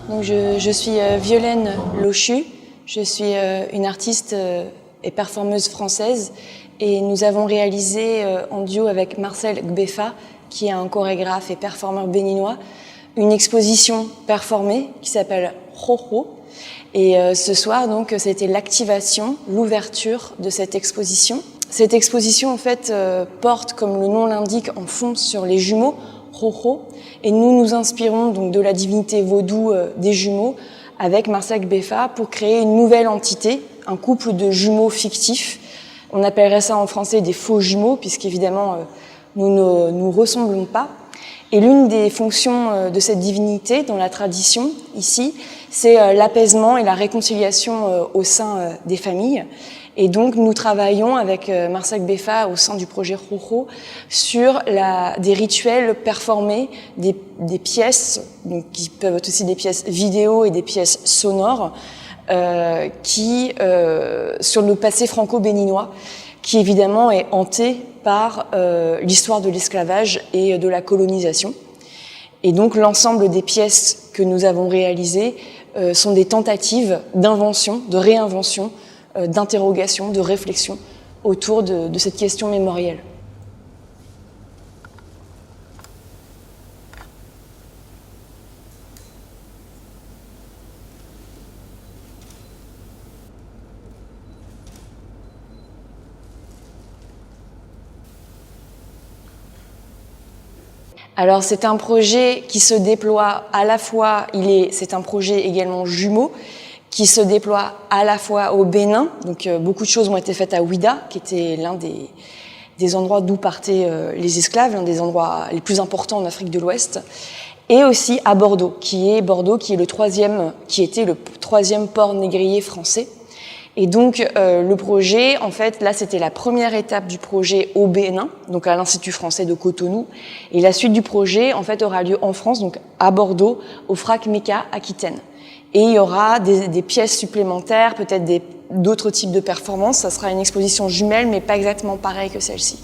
Donc je suis Violaine Lochu, je suis une artiste et performeuse française et nous avons réalisé en duo avec Marcel Gbeffa, qui est un chorégraphe et performeur béninois, une exposition performée qui s'appelle Jojo. Et ce soir, donc, c'était l'activation, l'ouverture de cette exposition. Cette exposition, en fait, porte, comme le nom l'indique, en fond sur les jumeaux, Jojo. Et nous nous inspirons donc de la divinité vaudou des jumeaux avec Marcel Gbeffa pour créer une nouvelle entité, un couple de jumeaux fictifs. On appellerait ça en français des faux jumeaux, puisqu'évidemment, nous ne nous ressemblons pas. Et l'une des fonctions de cette divinité dans la tradition, ici, c'est l'apaisement et la réconciliation au sein des familles. Et donc, nous travaillons avec Marcel Gbeffa au sein du projet Jojo sur des rituels performés, des pièces, donc, qui peuvent être aussi des pièces vidéo et des pièces sonores, sur le passé franco-béninois, qui évidemment est hanté par l'histoire de l'esclavage et de la colonisation. Et donc l'ensemble des pièces que nous avons réalisées sont des tentatives d'invention, de réinvention, d'interrogation, de réflexion autour de cette question mémorielle. Alors c'est un projet qui se déploie à la fois, c'est un projet également jumeau, qui se déploie à la fois au Bénin, donc beaucoup de choses ont été faites à Ouidah, qui était l'un des endroits d'où partaient les esclaves, l'un des endroits les plus importants en Afrique de l'Ouest, et aussi à Bordeaux, qui était le troisième port négrier français. Et donc le projet, en fait, là c'était la première étape du projet au Bénin, donc à l'Institut français de Cotonou, et la suite du projet en fait aura lieu en France, donc à Bordeaux, au FRAC MECA Aquitaine. Et il y aura des pièces supplémentaires, peut-être d'autres types de performances. Ça sera une exposition jumelle, mais pas exactement pareille que celle-ci.